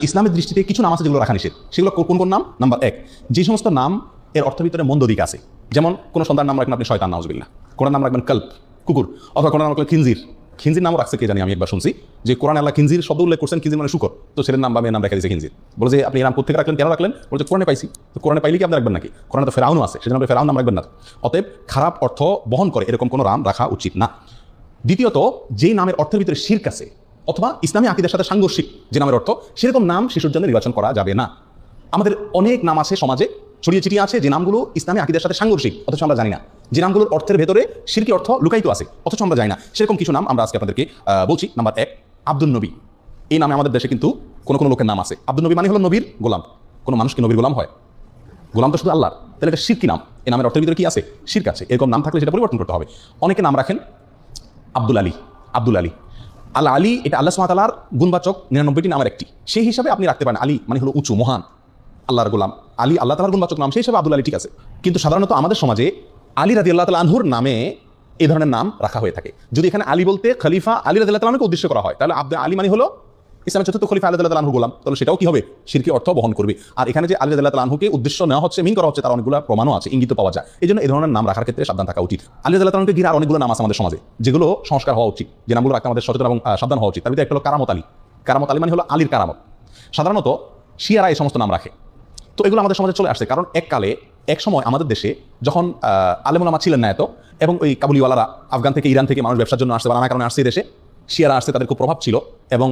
ইসলামের দৃষ্টিতে কিছু নাম আছে যেগুলো রাখা নিষেধ। সেগুলো কোন কোন নাম? নাম্বার 1, যে সমস্ত নাম এর অর্থের ভিতরে মন্দ দিক আছে। যেমন কোনো সন্তান নাম রাখবেন আপনি শয়তান, নাউজুবিল্লাহ। কোরআন নাম রাখবেন কল্প, কুকুর, অথবা কোরআন নাম রাখবেন খিনজির। খিনজির নাম রাখছে কে জানি, আমি একবার শুনছি যে কোরআন আল্লাহ খিনজির শব্দ উল্লেখ করছেন, খিনজির মানে শুকর। তো ছেলের নাম বা মেয়ের নাম রেখে দিয়েছে খিনজির। বলে যে আপনি এই নাম কোথেকে রাখলেন, কেন রাখলেন? বলছে কোরআনে পাইছি। তো কোরআনে পাইলে কি আপনি রাখবেন নাকি? কোরআনে তো ফেরাউনও আছে, সেজন্য ফেরাউন নাম রাখবেন না। অতএব খারাপ অর্থ বহন করে এরকম কোনো নাম রাখা উচিত না। দ্বিতীয়ত, যেই নামের অর্থের ভিতরে শিরক আছে অথবা ইসলামী আকীদার সাথে সাংঘর্ষিক যে নামের অর্থ, সেরকম নাম শিশুর জন্য নির্বাচন করা যাবে না। আমাদের অনেক নাম আছে সমাজে ছড়িয়ে ছিটিয়ে আছে, যে নামগুলো ইসলামী আকীদার সাথে সাংঘর্ষিক, অথচ আমরা জানি না। যে নামগুলোর অর্থের ভেতরে শিরকি অর্থ লুকায়িত আছে, অথচ আমরা জানি না। সেরকম কিছু নাম আমরা আজকে আপনাদেরকে বলছি। নাম্বার 1, আব্দুল নবী। এই নামে আমাদের দেশে কিন্তু কোনো কোনো লোকের নাম আছে। আব্দুল নবী মানে হলো নবীর গোলাম। কোনো মানুষ কি নবীর গোলাম হয়? গোলাম তো শুধু আল্লাহর। তাহলে এটা শিরকি নাম। এই নামের অর্থের ভিতরে কি আছে? শিরক আছে। এরকম নাম থাকলে সেটা পরিবর্তন করতে হবে। অনেকে নাম রাখেন আব্দুল আলী। আব্দুল আলী, আল্লাহ আলী, এটা আল্লাহ সুবহানাহু ওয়া তাআলার গুণবাচক 99টি নামের একটি। সেই হিসাবে আপনি রাখতে পারেন আলী মানে হলো উঁচু, মহান, আল্লাহর গোলাম। আলী আল্লাহ তাআলার গুণবাচক নাম, সেই হিসাবে আব্দুল আলী ঠিক আছে। কিন্তু সাধারণত আমাদের সমাজে আলী রাদিয়াল্লাহু তাআলা আনহুর নামে এই ধরনের নাম রাখা হয়ে থাকে। যদি এখানে আলী বলতে খলিফা আলী রাদিয়াল্লাহু তাআলাকে উদ্দেশ্য করা হয়, তাহলে আব্দুল আলী মানে হলো ইসলামের চতুর্থ খলিফা আলী রাদিয়াল্লাহু আনহুর গোলাম, তাহলে সেটাও কি হবে? শিরকি অর্থ বহন করবে। আর এখানে যে আলী রাদিয়াল্লাহু আনহুকে উদ্দেশ্য নেওয়া হচ্ছে, মিন করা হচ্ছে, তার অনেকগুলো প্রমাণও আছে, ইঙ্গিত পাওয়া যায়। এই জন্য এই ধরনের নাম রাখার ক্ষেত্রে সাবধান থাকা উচিত। আলী রাদিয়াল্লাহু আনহুকে ঘিরে আর অনেকগুলো নাম আছে আমাদের সমাজে, যেগুলো সংস্কার হওয়া উচিত, যে নামগুলো রাখতে আমাদের সচেতন এবং সাবধান হওয়া উচিত। তার ভিতরে একটা হলো কারামত আলী। কারামত আলী মানে হলো আলীর কারামত। সাধারণত শিয়ারা এই সমস্ত নাম রাখে। তো এগুলো আমাদের সমাজে চলে আসছে, কারণ এক সময় আমাদের দেশে যখন আলেম ওলামা ছিলেন না এত, এবং ওই কাবুলিওয়ালারা আফগান থেকে, ইরান থেকে মানুষ ব্যবসার জন্য আসছে বা নানা কারণে আসছে দেশে, শিয়ারা আসছে, তাদের খুব প্রভাব ছিল। এবং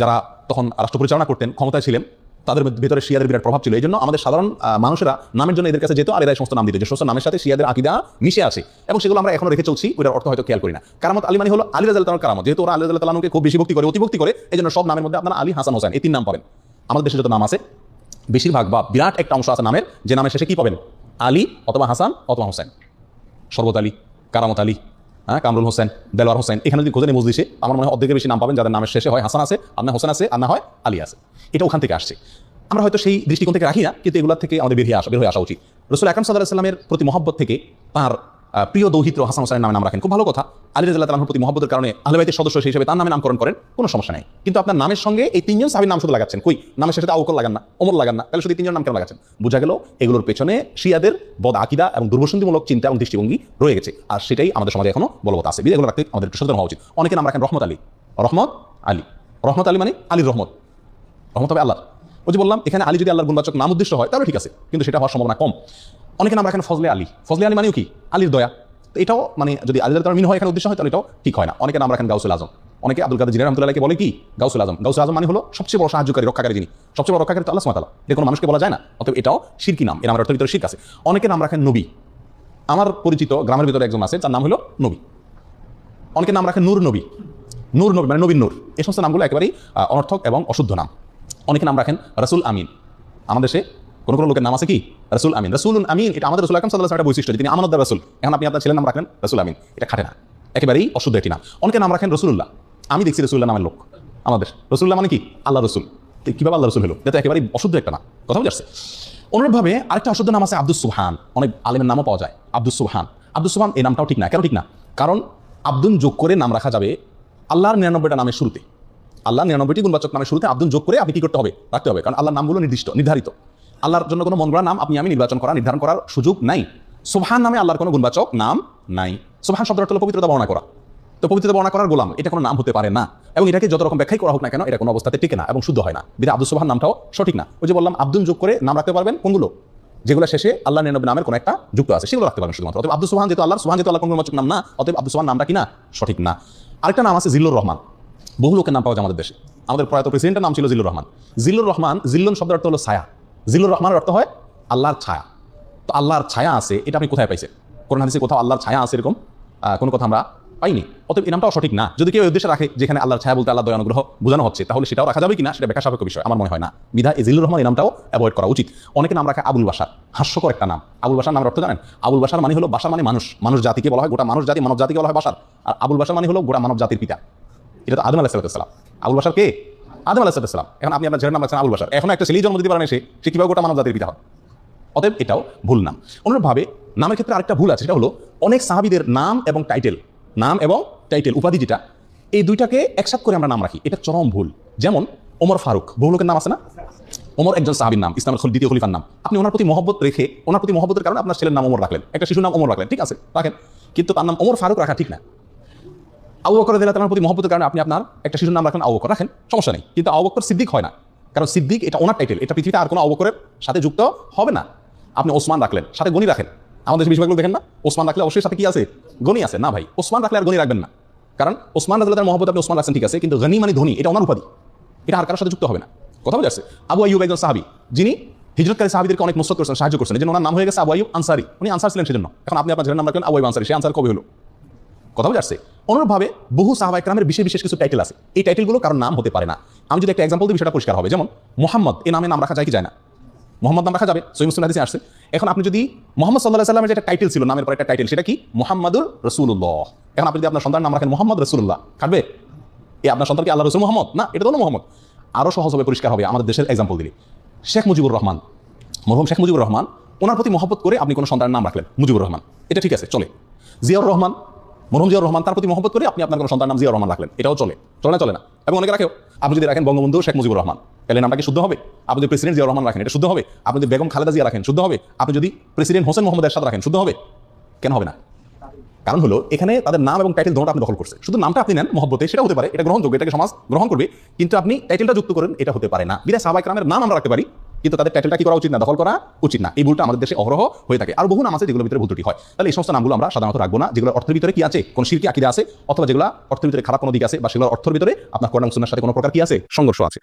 যারা তখন রাষ্ট্র পরিচালনা করতেন, ক্ষমতায় ছিলেন, তাদের ভেতরে শিয়াদের বিরাট প্রভাব ছিল। এই জন্য আমাদের সাধারণ মানুষেরা নামের জন্য এদের কাছে যেত, আর এরা সমস্ত নাম দিত, যে সমস্ত নামের সাথে শিয়াদের আকীদা মিশে আছে, এবং সেগুলো আমরা এখনো রেখে চলছি। ওটার অর্থ হয়তো খেয়াল করি না। কারামত আলী মানে হলো আলী রাদিয়াল্লাহু তাআলার কারামত। যেহেতু ওরা আলী রাদিয়াল্লাহু তাআলাকে খুব বেশি ভক্তি করে, অতিভক্তি করে, এই জন্য সব নামের মধ্যে আপনারা আলী, হাসান, হোসেন এই 3 নাম পাবেন। আমাদের দেশে যত নাম আছে বেশিরভাগ বা বিরাট একটা অংশ আছে নামের, যে নামের শেষে কি পাবেন? আলী অথবা হাসান অথবা হোসেন। শরবত আলী, কারামত আলী, কামরুল হোসেন, দেলোয়ার হোসেন। এখানে যদি খোঁজেন মজলিসে আমার মনে হয় অর্ধেকের বেশি নাম পাবেন যাদের নামের শেষে হয় হাসান আছে, আর না হোসেন আছে, আর না হয় আলী আছে। এটা ওখান থেকে আসছে। আমরা হয়তো সেই দৃষ্টিকোণ থেকে রাখি না, কিন্তু এগুলোর থেকে আমাদের বের হয়ে আসা উচিত। রাসূল আকরাম সাল্লাল্লাহু আলাইহি ওয়াসাল্লামের প্রতি মহব্বত থেকে তার প্রিয় দৌহিত্র হাসান হোসেনের নামে নাম রাখেন, খুব ভালো কথা। আলী রাদিয়াল্লাহু তাআলার প্রতি মহব্বতের কারণে আহলে বাইতের সদস্য সেই হিসেবে তার নামে নামকরণ করেন, কোনো সমস্যা নাই। কিন্তু আপনার নামের সঙ্গে এই 3 জন সাহাবীর নাম শুধু লাগাচ্ছেন, কই নামের শেষে আবু বকর লাগান না, ওমর লাগান না, তাহলে শুধু 3 জন নাম কেন লাগাচ্ছেন? বোঝা গেল এগুলোর পেছনে শিয়াদের বদ আকীদা এবং দুর্বসন্ধিমূলক চিন্তা এবং দৃষ্টিভঙ্গি রয়ে গেছে, আর সেটাই আমাদের সমাজে এখনো বলবৎ আছে। এগুলো রাখতে আমাদের একটু সচেতন হওয়া উচিত। অনেকে নাম রাখেন রহমত আলী। রহমত আলী, রহমত আলী মানে আলীর রহমত। রহমত হবে আল্লাহ। ওই যে বললাম, এখানে আলী যদি আল্লাহর গুণবাচক নাম উদ্দেশ্য হয় তাহলে ঠিক আছে, কিন্তু সেটা হওয়ার সম্ভাবনা কম। অনেকে নাম রাখেন ফজলে আলী। ফজলে আলী মানেও কি? আলীর দয়া। তো এটাও মানে যদি আলী রাদিয়াল্লাহু তাআলার মিন হয় এখানে উদ্দেশ্য হয়, তাহলে এটাও ঠিক হয় না। অনেকে নাম রাখেন গাউসুল আজম। অনেকে আব্দুল কাদের জিলানী রাহমাতুল্লাহকে বলে কি গাউসুল আজম। গাউসুল আজম মানে হলো সবচেয়ে বড় সাহায্যকারী, রক্ষাকারী। যিনি সবচেয়ে বড় রক্ষাকারী তো আল্লাহ সুবহানাহু ওয়া তাআলা, এটা কোনো মানুষকে বলা যায় না। অতএব এটাও শিরকি নাম, এর নামের অর্থের ভিতরে শিরক আছে। অনেকে নাম রাখেন নবী। আমার পরিচিত গ্রামের ভিতরে একজন আছে, তার নাম হলো নবী। অনেকে নাম রাখেন নূর নবী। নূর নবী মানে নবীর নূর। এই সমস্ত নামগুলো একেবারেই অনর্থক এবং অশুদ্ধ নাম। অনেকে নাম রাখেন রাসূল আমিন। আমাদের দেশে কোনো কোনো লোকের নাম আছে কি রাসূল আমিন। রাসূলুন আমিন, এটা আমাদের রাসূল আকরাম সাল্লাল্লাহু আলাইহি ওয়াসাল্লামের বৈশিষ্ট্য, তিনি আমানতদার রাসূল। এখন আপনি আপনার ছেলের নাম রাখেন রাসূল আমিন, এটা খাটে না, একেবারেই অশুদ্ধ একটি নাম। অনেকে নাম রাখেন রাসূলুল্লাহ। আমি দেখছি রাসূলুল্লাহ নামের লোক আমাদের। রাসূলুল্লাহ মানে কি? আল্লাহ রসুল। কিভাবে আল্লাহ রসুল হলো? এটা একেবারেই অশুদ্ধ একটা নাম, কথা বুঝে আসছে? অনুরূপভাবে আরেকটা অশুদ্ধ নাম আছে আব্দুস সুবহান। অনেক আলেমের নামও পাওয়া যায় আব্দুস সুবহান। আব্দুস সুবহান এই নামটাও ঠিক না। কেন ঠিক না? কারণ আব্দুন যোগ করে নাম রাখা যাবে আল্লাহর 99টা নামের শুরুতে। আল্লাহর 99টি গুণবাচক নামের শুরুতে আব্দুন যোগ করে আপনি কি করতে হবে? রাখতে হবে, কারণ আল্লাহর নামগুলো নির্ধারিত। আল্লাহর জন্য কোনো মন গড়া নাম আমি নির্ধারণ করার সুযোগ নাই। সুবহান নামে আল্লাহর কোনো গুণবাচক নাম নাই। সুবহান শব্দের অর্থ হলো পবিত্রতা বর্ণনা করা। তো পবিত্রতা বর্ণনা করার গোলাম, এটা কোনো নাম হতে পারে না, এবং এটাকে যত রকম ব্যাখ্যাই করা হোক না কেন, এটা কোনো অবস্থাতে টিকে না এবং শুদ্ধ হয় না। বিধায় আব্দুস সুবহান নামটাও সঠিক না। ওই যে বললাম, আব্দুন যোগ করে নাম রাখতে পারবেন কোনগুলো? যেগুলো শেষে আল্লাহ 99 নামের কোনো একটা যুক্ত আছে, সেগুলো রাখতে পারবেন শুধুমাত্র। অতএব আব্দুস সুবহান যেহেতু আল্লাহর, সুবহান যেহেতু আল্লাহর কোনো গুণবাচক নাম না, অতএব আব্দুস সুবহান নামটা কি না? সঠিক না। আরেকটা নাম আছে জিল্লুর রহমান। বহু লোকের নাম পাওয়া যায় আমাদের দেশে। আমাদের প্রয়াত প্রেসিডেন্টের নাম ছিল জিল্লুর রহমান। জিল্লুর রহমান, জিল্লুন শব্দের অর্থ হলো ছায়া। জিল্লুর রহমানের অর্থ হয় আল্লাহর ছায়া। তো আল্লাহর ছায়া আছে, এটা আপনি কোথায় পাইছেন? কোরআন হাদিসে কোথাও আল্লাহর ছায়া আছে এরকম কোনো কথা আমরা পাইনি। অতএব এই নামটাও সঠিক না। যদি কেউ উদ্দেশ্যে রাখে যেখানে আল্লাহর ছায়া বলতে আল্লাহ দয়া অনুগ্রহ বোঝানো হচ্ছে, তাহলে সেটাও রাখা যাবে কিনা সেটা ব্যাখ্যা সাপেক্ষ বিষয়, আমার মনে হয় না। বিধায় এই জিল্লুর রহমান এই নামটাও অ্যাভয়েড করা উচিত। অনেকে নাম রাখে আবুল বাশার। হাস্যকর একটা নাম। আবুল বাশার নামের অর্থ জানেন? আবুল বাশার মানে হলো, বাশার মানে মানুষ, মানুষ জাতিকে বলা হয়, গোটা মানুষ জাতি, মানব জাতিকে বলা হয় বাশার। আর আবুল বাশার মানে হলো গোটা মানব জাতির পিতা। এটা তো আদম আলাইহিস সালাম। আবুল বাশার কে? আদম আলাইহিস সালাম। এখন আপনি আপনার ছেলের নাম রাখছেন আবুল বাশার। এখন একটা ছেলেই জন্ম দিতে পারেন, সে কিভাবে গোটা মানব জাতির পিতা হয়? অতএব এটাও ভুল নাম। অনুরূপভাবে নামের ক্ষেত্রে আরেকটা ভুল আছে, সেটা হলো অনেক সাহাবীদের নাম এবং টাইটেল, উপাধি যেটা, এই দুইটাকে একসাথে করে আমরা নাম রাখি। এটা চরম ভুল। যেমন ওমর ফারুক, বহু লোকের নাম আছে না? ওমর একজন সাহাবীর নাম, ইসলামের দ্বিতীয় খলিফার নাম। আপনি ওনার প্রতি মহব্বত রেখে, ওনার প্রতি মহব্বতের কারণে আপনার ছেলের নাম ওমর রাখলেন, একটা শিশুর নাম ওমর রাখলেন, ঠিক আছে রাখেন, কিন্তু তার নাম ওমর ফারুক রাখা ঠিক না। আবু বকর রাদিয়াল্লাহু তাআলার প্রতি মহব্বতের কারণে আপনি আপনার একটা শিশুর নাম রাখলেন আবু বকর, রাখেন, সমস্যা নেই, কিন্তু আবু বকর সিদ্দিক হয় না, কারণ সিদ্দিক এটা ওনার টাইটেল, এটা পৃথিবীতে আর কোনো আবু বকরের সাথে যুক্ত হবে না। আপনি ওসমান রাখলেন, সাথে গনি রাখেন, আমাদের বেশিরভাগ লোক দেখেন না ওসমান রাখলে অবশ্যই সাথে কি আছে, গনি আছে, না ভাই ওসমান রাখলে আর গনি রাখবেন না, কারণ ওসমান রাদিয়াল্লাহু তাআলার মহব্বত আপনি ওসমান রাখছেন ঠিক আছে, কিন্তু গনি মানে ধনী, এটা ওনার উপাধি, এটা আর কারোর সাথে যুক্ত হবে না। কথা বোঝা যাচ্ছে? আবু আইয়ুব একজন সাহাবী, যিনি হিজরতকারী সাহাবীদেরকে অনেক নসরত করেছেন, সাহায্য করেছেন, এই জন্য ওনার নাম হয়ে গেছে আবু আইয়ুব আনসারী, উনি আনসার ছিলেন সেজন্য। এখন আপনি আপনার ছেলের নাম রাখলেন আবু আইয়ুব আনসারী, সে আনসার কবে হলো? কথা বোঝা যাচ্ছে? অনুরূপভাবে বহু সাহাবা ইকরামের বিশেষ বিশেষ কিছু টাইটেল আছে, এই টাইটেলগুলো কারণ নাম হতে পারে না। আমি যদি একটা এক্সাম্পল দিই বিষয়টা পরিষ্কার হবে, যেমন মোহাম্মদ এই নামে নাম রাখা যায় কি যায় না? মোহাম্মদ নাম রাখা যাবে, সহিহ মুসলিম হাদিসে আসছে। এখন আপনি যদি মুহাম্মদ সাল্লাল্লাহু আলাইহি ওয়াসাল্লামের যেটা টাইটেল ছিল, নামের পর একটা টাইটেল, সেটা কি? মুহাম্মাদুর রাসূলুল্লাহ। এখন আপনি যদি আপনার সন্তানের নাম রাখেন মুহাম্মদ রাসূলুল্লাহ, খাটবে? আপনার সন্তান কি আল্লাহ রাসূল মুহাম্মদ? না, এটা তো মোহাম্মদ। আরও সহজ হবে, পরিষ্কার হবে, আমাদের দেশের এক্সাম্পল দিলে শেখ মুজিবুর রহমান, মরহুম শেখ মুজিবুর রহমান, ওনার প্রতি মহব্বত করে আপনি কোনো সন্তানের নাম রাখলেন মুজিবুর রহমান, এটা ঠিক আছে, চলে। জিয়াউর রহমান, মরহুম জিয়াউর রহমান, তার প্রতি মহব্বত করে আপনি আপনার কোনো সন্তানের নাম জিয়াউর রহমান রাখলেন, এটাও চলে, চলে না? চলে না। এবং অনেকে রাখেও, আপনি যদি রাখেন বঙ্গবন্ধু শেখ মুজিবুর রহমান, তাহলে নামটা কি শুদ্ধ হবে? আপনি যদি প্রেসিডেন্ট জিয়াউর রহমান রাখেন, এটা শুদ্ধ হবে? আপনি যদি বেগম খালেদা জিয়া রাখেন, শুদ্ধ হবে? আপনি যদি প্রেসিডেন্ট হোসেন মোহাম্মদ এরশাদ রাখেন, শুদ্ধ হবে? কেন হবে না? কারণ হলো এখানে তাদের নাম এবং টাইটেল দুটোটা আপনি দখল করছে, শুধু নামটা আপনি নেন মহব্বতে, সেটা হতে পারে, এটা গ্রহণযোগ্য, এটাকে সমাজ গ্রহণ করবে, কিন্তু আপনি টাইটেলটা যুক্ত করেন, এটা হতে পারে না। বিধায় সাহাবা ইকরামের নাম আমরা রাখতে পারি, কিন্তু তাদের টাইটেলটা কি করা উচিত না, দখল করা উচিত না। এই ভুলটা আমাদের দেশে অহরহ হয়ে থাকে। আর বহু নাম আছে যেগুলোর ভিতরে ভুল ত্রুটি হয়। তাহলে এই সমস্ত নামগুলো আমরা সাধারণত রাখবো না, যেগুলোর অর্থের ভিতরে কি আছে, কোন শিরকি আকীদা আছে, অথবা যেগুলো অর্থের ভিতরে খারাপ কোনো দিক আছে, বা সেগুলোর অর্থের ভিতরে আপনার কোরআন সুন্নাহর সাথে কোনো প্রকার কি আছে, সংঘর্ষ আছে।